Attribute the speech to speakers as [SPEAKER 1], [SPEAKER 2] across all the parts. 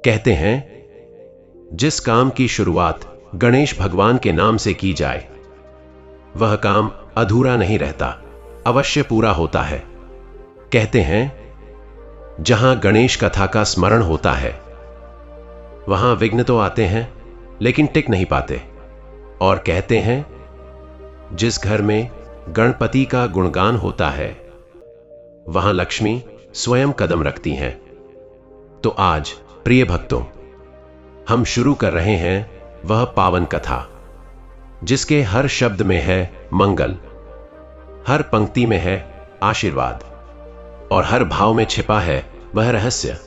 [SPEAKER 1] कहते हैं, जिस काम की शुरुआत गणेश भगवान के नाम से की जाए वह काम अधूरा नहीं रहता, अवश्य पूरा होता है। कहते हैं, जहां गणेश कथा का स्मरण होता है वहां विघ्न तो आते हैं लेकिन टिक नहीं पाते। और कहते हैं, जिस घर में गणपति का गुणगान होता है वहां लक्ष्मी स्वयं कदम रखती हैं। तो आज प्रिय भक्तों, हम शुरू कर रहे हैं वह पावन कथा जिसके हर शब्द में है मंगल, हर पंक्ति में है आशीर्वाद और हर भाव में छिपा है वह रहस्य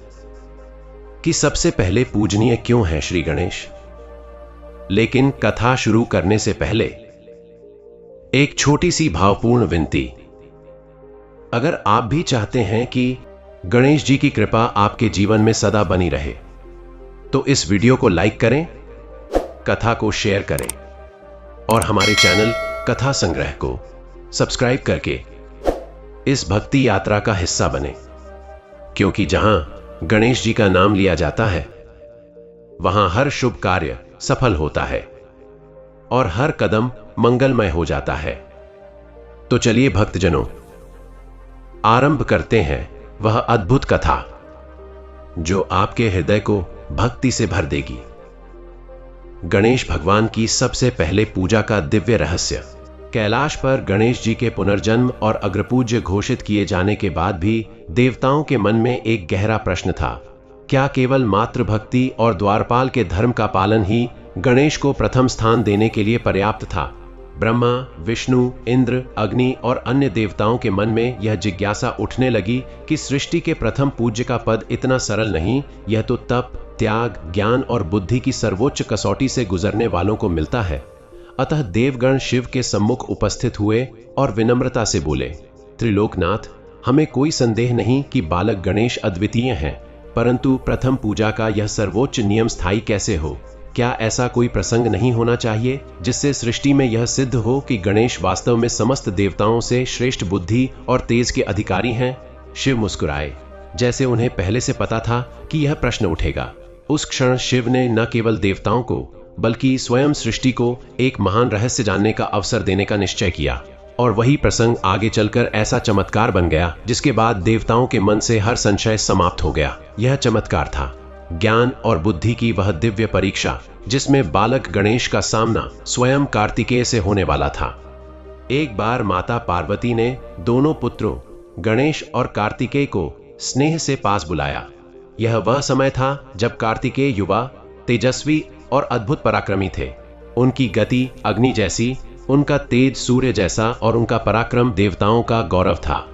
[SPEAKER 1] कि सबसे पहले पूजनीय क्यों है श्री गणेश। लेकिन कथा शुरू करने से पहले एक छोटी सी भावपूर्ण विनती। अगर आप भी चाहते हैं कि गणेश जी की कृपा आपके जीवन में सदा बनी रहे तो इस वीडियो को लाइक करें, कथा को शेयर करें और हमारे चैनल कथा संग्रह को सब्सक्राइब करके इस भक्ति यात्रा का हिस्सा बने, क्योंकि जहां गणेश जी का नाम लिया जाता है वहां हर शुभ कार्य सफल होता है और हर कदम मंगलमय हो जाता है। तो चलिए भक्तजनों, आरंभ करते हैं वह अद्भुत कथा जो आपके हृदय को भक्ति से भर देगी। गणेश भगवान की सबसे पहले पूजा का दिव्य रहस्य। कैलाश पर गणेश जी के पुनर्जन्म और अग्रपूज्य घोषित किए जाने के बाद भी देवताओं के मन में एक गहरा प्रश्न था। क्या केवल मात्र भक्ति और द्वारपाल के धर्म का पालन ही गणेश को प्रथम स्थान देने के लिए पर्याप्त था? ब्रह्मा, विष्णु, इंद्र, अग्नि और अन्य देवताओं के मन में यह जिज्ञासा उठने लगी कि सृष्टि के प्रथम पूज्य का पद इतना सरल नहीं, यह तो तप, त्याग, ज्ञान और बुद्धि की सर्वोच्च कसौटी से गुजरने वालों को मिलता है। अतः देवगण शिव के सम्मुख उपस्थित हुए और विनम्रता से बोले, त्रिलोकनाथ, हमें कोई संदेह नहीं कि बालक गणेश अद्वितीय हैं, परंतु प्रथम पूजा का यह सर्वोच्च नियम स्थायी कैसे हो? क्या ऐसा कोई प्रसंग नहीं होना चाहिए जिससे सृष्टि में यह सिद्ध हो कि गणेश वास्तव में समस्त देवताओं से श्रेष्ठ बुद्धि और तेज के अधिकारी हैं? शिव मुस्कुराए, जैसे उन्हें पहले से पता था कि यह प्रश्न उठेगा। उस क्षण शिव ने न केवल देवताओं को बल्कि स्वयं सृष्टि को एक महान रहस्य जानने का अवसर देने का निश्चय किया। और वही प्रसंग आगे चलकर ऐसा चमत्कार बन गया जिसके बाद देवताओं के मन से हर संशय समाप्त हो गया। यह चमत्कार था ज्ञान और बुद्धि की वह दिव्य परीक्षा जिसमें बालक गणेश का सामना स्वयं कार्तिकेय से होने वाला था। एक बार माता पार्वती ने दोनों पुत्रों गणेश और कार्तिकेय को स्नेह से पास बुलाया। यह वह समय था जब कार्तिकेय युवा, तेजस्वी और अद्भुत पराक्रमी थे। उनकी गति अग्नि जैसी, उनका तेज सूर्य जैसा और उनका पराक्रम देवताओं का गौरव था।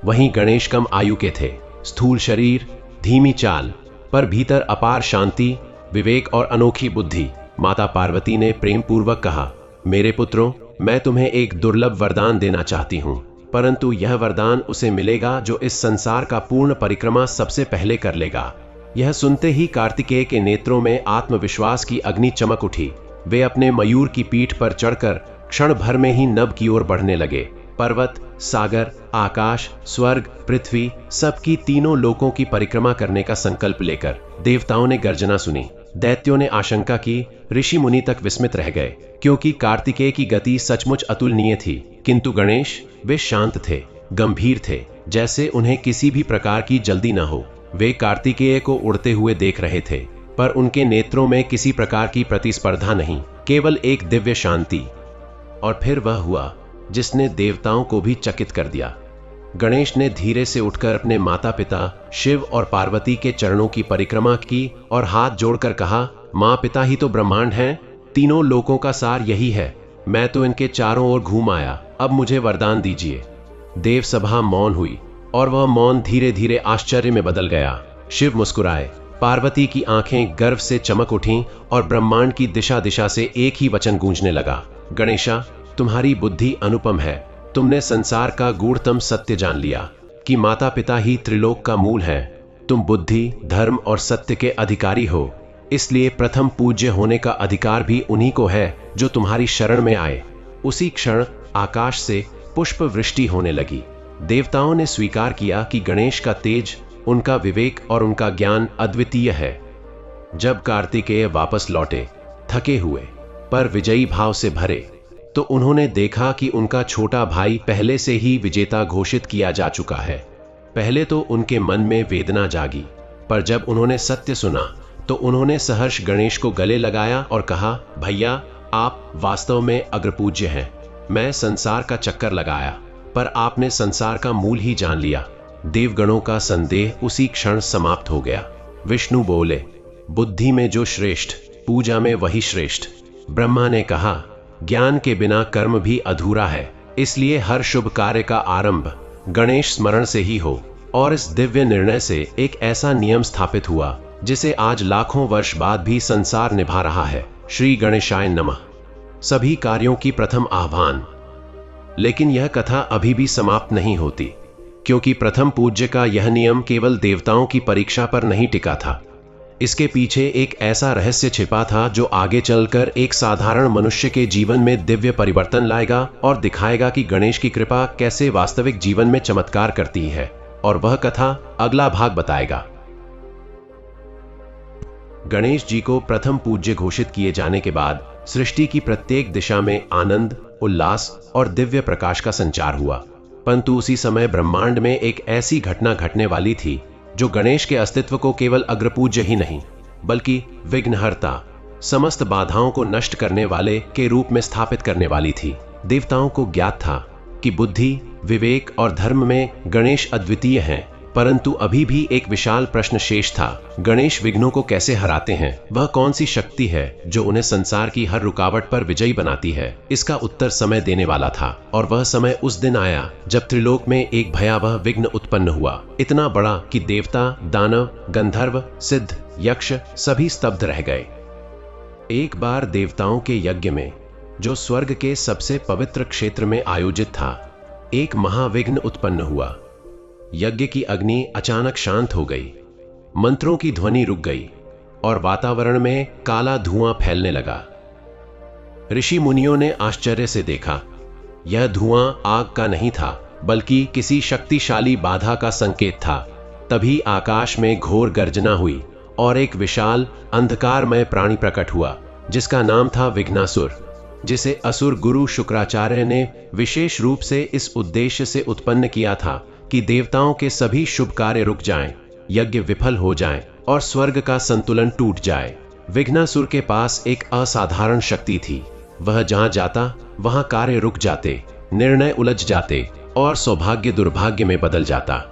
[SPEAKER 1] वहीं गणेश कम आयु के थे, स्थूल शरीर, धीमी चाल, पर भीतर अपार शांति, विवेक और अनोखी बुद्धि। माता पार्वती ने प्रेम पूर्वक कहा, मेरे पुत्रों, मैं तुम्हें एक दुर्लभ वरदान देना चाहती हूँ, परंतु यह वरदान उसे मिलेगा जो इस संसार का पूर्ण परिक्रमा सबसे पहले कर लेगा। यह सुनते ही कार्तिकेय के नेत्रों में आत्मविश्वास की अग्नि चमक उठी। वे अपने मयूर की पीठ पर चढ़कर क्षण भर में ही नभ की ओर बढ़ने लगे। पर्वत, सागर, आकाश, स्वर्ग, पृथ्वी, सबकी तीनों लोकों की परिक्रमा करने का संकल्प लेकर देवताओं ने गर्जना सुनी। दैत्यों ने आशंका की, ऋषि मुनि तक विस्मित रह गए, क्योंकि कार्तिकेय की गति सचमुच अतुलनीय थी। किंतु गणेश, वे शांत थे, गंभीर थे, जैसे उन्हें किसी भी प्रकार की जल्दी न हो। वे कार्तिकेय को उड़ते हुए देख रहे थे, पर उनके नेत्रों में किसी प्रकार की प्रतिस्पर्धा नहीं, केवल एक दिव्य शांति। और फिर वह हुआ जिसने देवताओं को भी चकित कर दिया। गणेश ने धीरे से उठकर अपने माता पिता शिव और पार्वती के चरणों की परिक्रमा की और हाथ जोड़कर कहा, माँ पिता ही तो ब्रह्मांड हैं, तीनों लोकों का सार यही है। मैं तो इनके चारों ओर घूम आया, अब मुझे वरदान दीजिए। देव सभा मौन हुई और वह मौन धीरे धीरे आश्चर्य में बदल गया। शिव मुस्कुराए, पार्वती की आंखें गर्व से चमक उठीं और ब्रह्मांड की दिशा दिशा से एक ही वचन गूंजने लगा, गणेशा, तुम्हारी बुद्धि अनुपम है। तुमने संसार का गूढ़तम सत्य जान लिया कि माता पिता ही त्रिलोक का मूल है। तुम बुद्धि, धर्म और सत्य के अधिकारी हो, इसलिए प्रथम पूज्य होने का अधिकार भी उन्हीं को है जो तुम्हारी शरण में आए। उसी क्षण आकाश से पुष्प वृष्टि होने लगी। देवताओं ने स्वीकार किया कि गणेश का तेज, उनका विवेक और उनका ज्ञान अद्वितीय है। जब कार्तिकेय वापस लौटे, थके हुए पर विजयी भाव से भरे, तो उन्होंने देखा कि उनका छोटा भाई पहले से ही विजेता घोषित किया जा चुका है। पहले तो उनके मन में वेदना जागी, पर जब उन्होंने सत्य सुना तो उन्होंने सहर्ष गणेश को गले लगाया और कहा, भैया, आप वास्तव में अग्रपूज्य हैं। मैं संसार का चक्कर लगाया, पर आपने संसार का मूल ही जान लिया। देवगणों का संदेह उसी क्षण समाप्त हो गया। विष्णु बोले, बुद्धि में जो श्रेष्ठ, पूजा में वही श्रेष्ठ। ब्रह्मा ने कहा, ज्ञान के बिना कर्म भी अधूरा है, इसलिए हर शुभ कार्य का आरंभ गणेश स्मरण से ही हो। और इस दिव्य निर्णय से एक ऐसा नियम स्थापित हुआ जिसे आज लाखों वर्ष बाद भी संसार निभा रहा है। श्री गणेशाय नमः। सभी कार्यों की प्रथम आह्वान। लेकिन यह कथा अभी भी समाप्त नहीं होती, क्योंकि प्रथम पूज्य का यह नियम केवल देवताओं की परीक्षा पर नहीं टिका था। इसके पीछे एक ऐसा रहस्य छिपा था जो आगे चलकर एक साधारण मनुष्य के जीवन में दिव्य परिवर्तन लाएगा और दिखाएगा कि गणेश की कृपा कैसे वास्तविक जीवन में चमत्कार करती है। और वह कथा अगला भाग बताएगा। गणेश जी को प्रथम पूज्य घोषित किए जाने के बाद सृष्टि की प्रत्येक दिशा में आनंद, उल्लास और दिव्य प्रकाश का संचार हुआ। परंतु उसी समय ब्रह्मांड में एक ऐसी घटना घटने वाली थी जो गणेश के अस्तित्व को केवल अग्रपूज्य ही नहीं, बल्कि विघ्नहर्ता, समस्त बाधाओं को नष्ट करने वाले के रूप में स्थापित करने वाली थी। देवताओं को ज्ञात था कि बुद्धि, विवेक और धर्म में गणेश अद्वितीय हैं, परंतु अभी भी एक विशाल प्रश्न शेष था। गणेश विघ्नों को कैसे हराते हैं? वह कौन सी शक्ति है जो उन्हें संसार की हर रुकावट पर विजयी बनाती है? इसका उत्तर समय देने वाला था। और वह समय उस दिन आया जब त्रिलोक में एक भयावह विघ्न उत्पन्न हुआ, इतना बड़ा कि देवता, दानव, गंधर्व, सिद्ध, यक्ष सभी स्तब्ध रह गए। एक बार देवताओं के यज्ञ में, जो स्वर्ग के सबसे पवित्र क्षेत्र में आयोजित था, एक महाविघ्न उत्पन्न हुआ। यज्ञ की अग्नि अचानक शांत हो गई, मंत्रों की ध्वनि रुक गई और वातावरण में काला धुआं फैलने लगा। ऋषि मुनियों ने आश्चर्य से देखा, यह धुआं आग का नहीं था, बल्कि किसी शक्तिशाली बाधा का संकेत था। तभी आकाश में घोर गर्जना हुई और एक विशाल अंधकारमय प्राणी प्रकट हुआ, जिसका नाम था विघ्नासुर, जिसे असुर गुरु शुक्राचार्य ने विशेष रूप से इस उद्देश्य से उत्पन्न किया था कि देवताओं के सभी शुभ कार्य रुक जाएं, यज्ञ विफल हो जाएं और स्वर्ग का संतुलन टूट जाए। विघ्नासुर के पास एक असाधारण शक्ति थी। वह जहां जाता वहां कार्य रुक जाते, निर्णय उलझ जाते और सौभाग्य दुर्भाग्य में बदल जाता।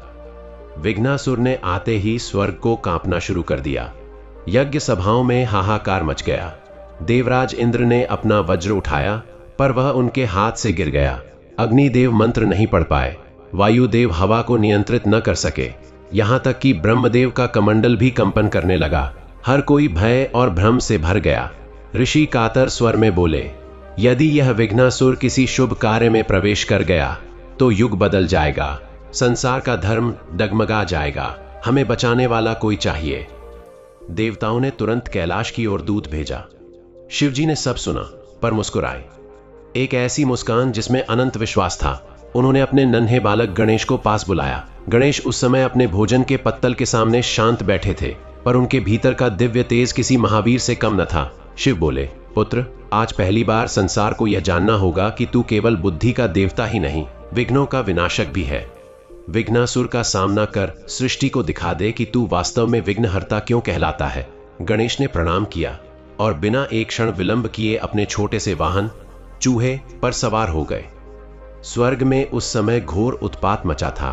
[SPEAKER 1] विघ्नासुर ने आते ही स्वर्ग को कांपना शुरू कर दिया। यज्ञ सभाओं में हाहाकार मच गया। देवराज इंद्र ने अपना वज्र उठाया, पर वह उनके हाथ से गिर गया। अग्निदेव मंत्र नहीं पढ़ पाए, वायुदेव हवा को नियंत्रित न कर सके, यहां तक कि ब्रह्मदेव का कमंडल भी कंपन करने लगा। हर कोई भय और भ्रम से भर गया। ऋषि कातर स्वर में बोले, यदि यह विघ्नासुर किसी शुभ कार्य में प्रवेश कर गया तो युग बदल जाएगा, संसार का धर्म डगमगा जाएगा। हमें बचाने वाला कोई चाहिए। देवताओं ने तुरंत कैलाश की ओर दूत भेजा। शिवजी ने सब सुना पर मुस्कुराए, एक ऐसी मुस्कान जिसमें अनंत विश्वास था। उन्होंने अपने नन्हे बालक गणेश को पास बुलाया। गणेश उस समय अपने भोजन के पत्तल के सामने शांत बैठे थे, पर उनके भीतर का दिव्य तेज किसी महावीर से कम न था। शिव बोले, पुत्र, आज पहली बार संसार को यह जानना होगा कि तू केवल बुद्धि का देवता ही नहीं, विघ्नों का विनाशक भी है। विघ्नासुर का सामना कर सृष्टि को दिखा दे कि तू वास्तव में विघ्नहर्ता क्यों कहलाता है। गणेश ने प्रणाम किया और बिना एक क्षण विलंब किए अपने छोटे से वाहन चूहे पर सवार हो गए। स्वर्ग में उस समय घोर उत्पात मचा था।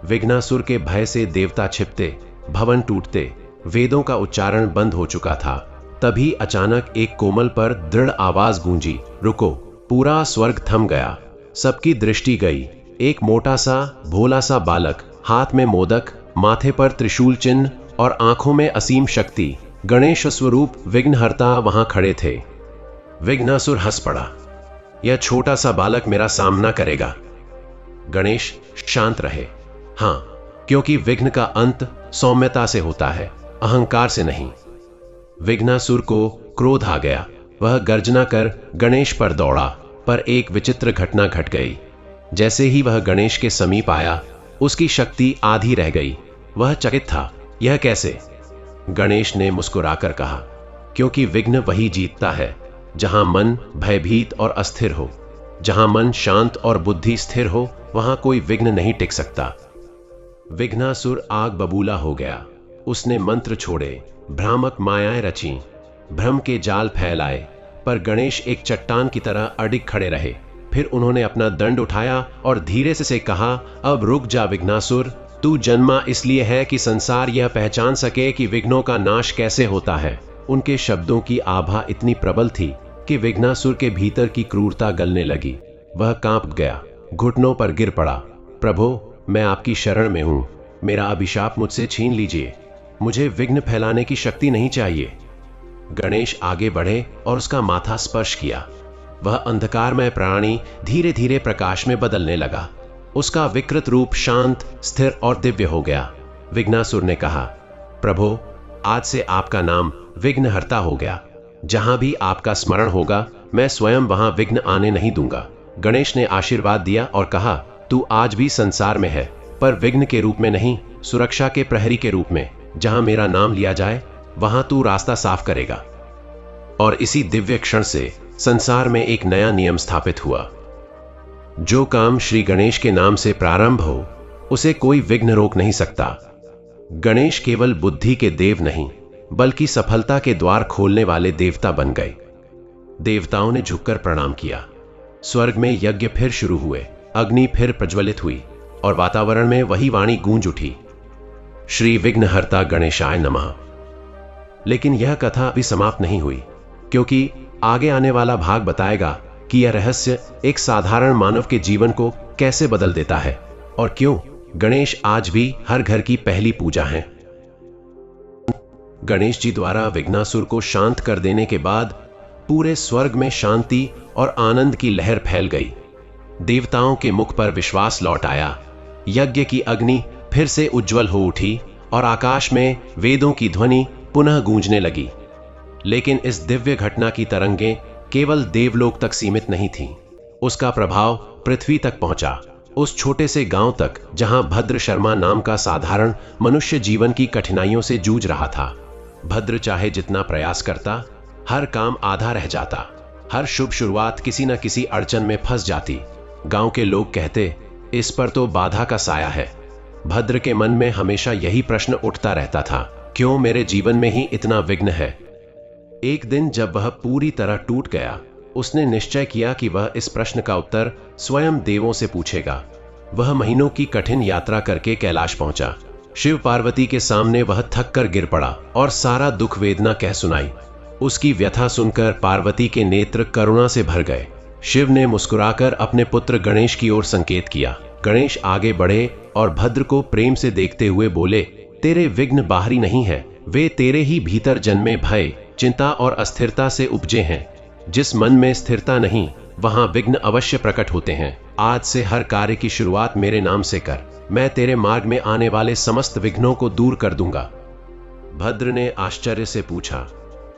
[SPEAKER 1] विघ्नासुर के भय से देवता छिपते, भवन टूटते, वेदों का उच्चारण बंद हो चुका था। तभी अचानक एक कोमल पर दृढ़ आवाज गूंजी, रुको। पूरा स्वर्ग थम गया, सबकी दृष्टि गई। एक मोटा सा भोला सा बालक, हाथ में मोदक, माथे पर त्रिशूल चिन्ह और आंखों में असीम शक्ति, गणेश स्वरूप विघ्नहर्ता वहां खड़े थे। विघ्नासुर हंस पड़ा, यह छोटा सा बालक मेरा सामना करेगा। गणेश, शांत रहे। हां, क्योंकि विघ्न का अंत सौम्यता से होता है, अहंकार से नहीं। विघ्नासुर को क्रोध आ गया। वह गर्जना कर गणेश पर दौड़ा, पर एक विचित्र घटना घट गई। जैसे ही वह गणेश के समीप आया, उसकी शक्ति आधी रह गई। वह चकित था, यह कैसे? गणेश ने मुस्कुराकर कहा, क्योंकि विघ्न वही जीतता है जहां मन भयभीत और अस्थिर हो। जहां मन शांत और बुद्धि स्थिर हो, वहां कोई विघ्न नहीं टिक सकता। विघ्नासुर आग बबूला हो गया। उसने मंत्र छोड़े, भ्रामक मायाएं रची, भ्रम के जाल फैलाए, पर गणेश एक चट्टान की तरह अडिग खड़े रहे। फिर उन्होंने अपना दंड उठाया और धीरे से कहा, अब रुक जा विघ्नासुर, तू जन्मा इसलिए है कि संसार यह पहचान सके कि विघ्नों का नाश कैसे होता है। उनके शब्दों की आभा इतनी प्रबल थी कि विघ्नासुर के भीतर की क्रूरता गलने लगी। वह कांप गया, घुटनों पर गिर पड़ा। प्रभु, मैं आपकी शरण में हूं, मेरा अभिशाप मुझसे छीन लीजिए, मुझे विघ्न फैलाने की शक्ति नहीं चाहिए। गणेश आगे बढ़े और उसका माथा स्पर्श किया। वह अंधकारमय प्राणी धीरे धीरे प्रकाश में बदलने लगा। उसका विकृत रूप शांत, स्थिर और दिव्य हो गया। विघ्नासुर ने कहा, प्रभु, आज से आपका नाम विघ्नहर्ता हो गया। जहां भी आपका स्मरण होगा, मैं स्वयं वहां विघ्न आने नहीं दूंगा। गणेश ने आशीर्वाद दिया और कहा, तू आज भी संसार में है, पर विघ्न के रूप में नहीं, सुरक्षा के प्रहरी के रूप में। जहां मेरा नाम लिया जाए, वहां तू रास्ता साफ करेगा। और इसी दिव्य क्षण से संसार में एक नया नियम स्थापित हुआ। जो काम श्री गणेश के नाम से प्रारंभ हो, उसे कोई विघ्न रोक नहीं सकता। गणेश केवल बुद्धि के देव नहीं, बल्कि सफलता के द्वार खोलने वाले देवता बन गए। देवताओं ने झुककर प्रणाम किया। स्वर्ग में यज्ञ फिर शुरू हुए, अग्नि फिर प्रज्वलित हुई और वातावरण में वही वाणी गूंज उठी, श्री विघ्नहर्ता गणेशाय नमः। लेकिन यह कथा अभी समाप्त नहीं हुई, क्योंकि आगे आने वाला भाग बताएगा कि यह रहस्य एक साधारण मानव के जीवन को कैसे बदल देता है और क्यों गणेश आज भी हर घर की पहली पूजा है। गणेश जी द्वारा विघ्नासुर को शांत कर देने के बाद पूरे स्वर्ग में शांति और आनंद की लहर फैल गई। देवताओं के मुख पर विश्वास लौट आया। यज्ञ की अग्नि फिर से उज्जवल हो उठी और आकाश में वेदों की ध्वनि पुनः गूंजने लगी। लेकिन इस दिव्य घटना की तरंगें केवल देवलोक तक सीमित नहीं थीं। उसका प्रभाव पृथ्वी तक पहुंचा, उस छोटे से गांव तक जहां भद्र शर्मा नाम का साधारण मनुष्य जीवन की कठिनाइयों से जूझ रहा था। भद्र चाहे जितना प्रयास करता, हर काम आधा रह जाता। हर शुभ शुरुआत किसी न किसी अड़चन में फंस जाती। गांव के लोग कहते, इस पर तो बाधा का साया है। भद्र के मन में हमेशा यही प्रश्न उठता रहता था, क्यों मेरे जीवन में ही इतना विघ्न है। एक दिन जब वह पूरी तरह टूट गया, उसने निश्चय किया कि वह इस प्रश्न का उत्तर स्वयं देवों से पूछेगा। वह महीनों की कठिन यात्रा करके कैलाश पहुंचा। शिव पार्वती के सामने वह थक कर गिर पड़ा और सारा दुख वेदना कह सुनाई। उसकी व्यथा सुनकर पार्वती के नेत्र करुणा से भर गए। शिव ने मुस्कुराकर अपने पुत्र गणेश की ओर संकेत किया। गणेश आगे बढ़े और भद्र को प्रेम से देखते हुए बोले, तेरे विघ्न बाहरी नहीं है, वे तेरे ही भीतर जन्मे भय, चिंता और अस्थिरता से उपजे हैं। जिस मन में स्थिरता नहीं, वहां विघ्न अवश्य प्रकट होते हैं। आज से हर कार्य की शुरुआत मेरे नाम से कर, मैं तेरे मार्ग में आने वाले समस्त विघ्नों को दूर कर दूंगा। भद्र ने आश्चर्य से पूछा,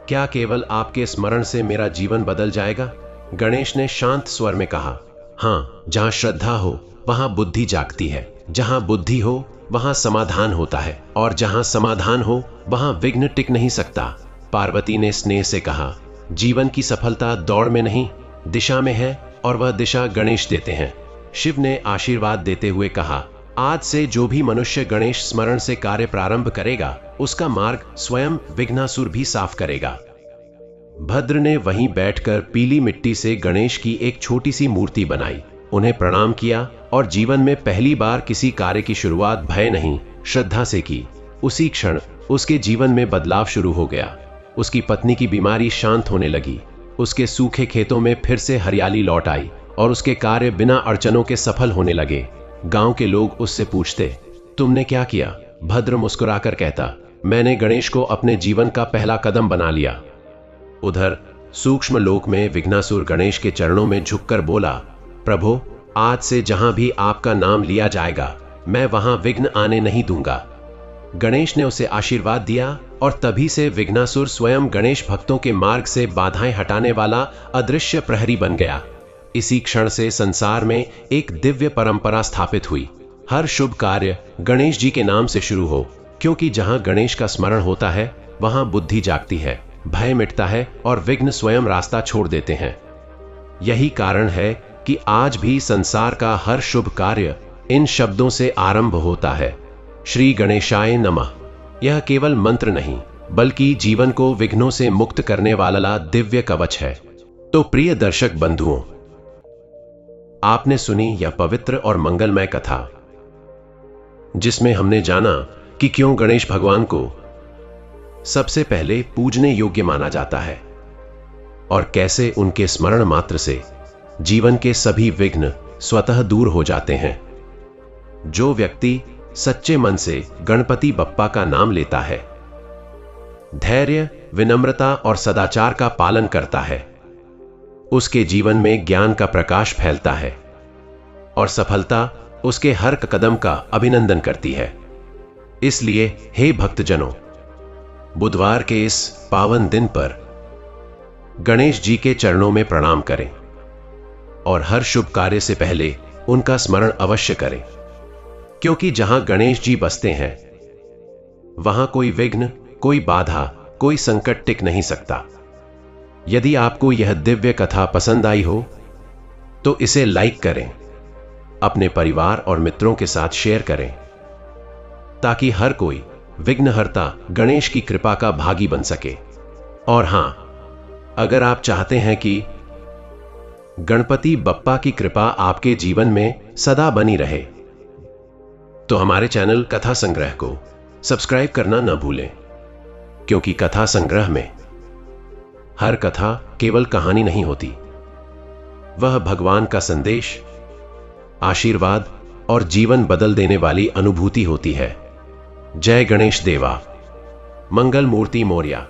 [SPEAKER 1] क्या केवल आपके स्मरण से मेरा जीवन बदल जाएगा? गणेश ने शांत स्वर में कहा, हाँ, जहां श्रद्धा हो वहां बुद्धि जागती है, जहां बुद्धि हो वहां समाधान होता है, और जहां समाधान हो वहां विघ्न टिक नहीं सकता। पार्वती ने स्नेह से कहा, जीवन की सफलता दौड़ में नहीं, दिशा में है, और वह दिशा गणेश देते हैं। शिव ने आशीर्वाद देते हुए कहा, आज से जो भी मनुष्य गणेश स्मरण से कार्य प्रारंभ करेगा, उसका मार्ग स्वयं विघ्नासुर भी साफ करेगा। भद्र ने वहीं बैठकर पीली मिट्टी से गणेश की एक छोटी सी मूर्ति बनाई, उन्हें प्रणाम किया और जीवन में पहली बार किसी कार्य की शुरुआत भय नहीं, श्रद्धा से की। उसी क्षण उसके जीवन में बदलाव शुरू हो गया। उसकी पत्नी की बीमारी शांत होने लगी, उसके सूखे खेतों में फिर से हरियाली लौट आई और उसके कार्य बिना अड़चनों के सफल होने लगे। गांव के लोग उससे पूछते, तुमने क्या किया? भद्र मुस्कुराकर कहता, मैंने गणेश को अपने जीवन का पहला कदम बना लिया। उधर सूक्ष्म लोक में विघ्नासुर गणेश के चरणों में झुककर बोला, प्रभु, आज से जहां भी आपका नाम लिया जाएगा, मैं वहां विघ्न आने नहीं दूंगा। गणेश ने उसे आशीर्वाद दिया और तभी से विघ्नासुर स्वयं गणेश भक्तों के मार्ग से बाधाएं हटाने वाला अदृश्य प्रहरी बन गया। इसी क्षण से संसार में एक दिव्य परंपरा स्थापित हुई। हर शुभ कार्य गणेश जी के नाम से शुरू हो, क्योंकि जहां गणेश का स्मरण होता है वहां बुद्धि जागती है, भय मिटता है और विघ्न स्वयं रास्ता छोड़ देते हैं। यही कारण है कि आज भी संसार का हर शुभ कार्य इन शब्दों से आरंभ होता है, श्री गणेशाय नमः। यह केवल मंत्र नहीं बल्कि जीवन को विघ्नों से मुक्त करने वाला दिव्य कवच है। तो प्रिय दर्शक बंधुओं, आपने सुनी यह पवित्र और मंगलमय कथा, जिसमें हमने जाना कि क्यों गणेश भगवान को सबसे पहले पूजने योग्य माना जाता है और कैसे उनके स्मरण मात्र से जीवन के सभी विघ्न स्वतः दूर हो जाते हैं। जो व्यक्ति सच्चे मन से गणपति बप्पा का नाम लेता है, धैर्य, विनम्रता और सदाचार का पालन करता है, उसके जीवन में ज्ञान का प्रकाश फैलता है और सफलता उसके हर कदम का अभिनंदन करती है। इसलिए हे भक्तजनों, बुधवार के इस पावन दिन पर गणेश जी के चरणों में प्रणाम करें और हर शुभ कार्य से पहले उनका स्मरण अवश्य करें, क्योंकि जहां गणेश जी बसते हैं वहां कोई विघ्न, कोई बाधा, कोई संकट टिक नहीं सकता। यदि आपको यह दिव्य कथा पसंद आई हो तो इसे लाइक करें, अपने परिवार और मित्रों के साथ शेयर करें, ताकि हर कोई विघ्नहर्ता गणेश की कृपा का भागी बन सके। और हां, अगर आप चाहते हैं कि गणपति बप्पा की कृपा आपके जीवन में सदा बनी रहे, तो हमारे चैनल कथा संग्रह को सब्सक्राइब करना न भूलें, क्योंकि कथा संग्रह में हर कथा केवल कहानी नहीं होती, वह भगवान का संदेश, आशीर्वाद और जीवन बदल देने वाली अनुभूति होती है। जय गणेश देवा। मंगल मूर्ति मोरया।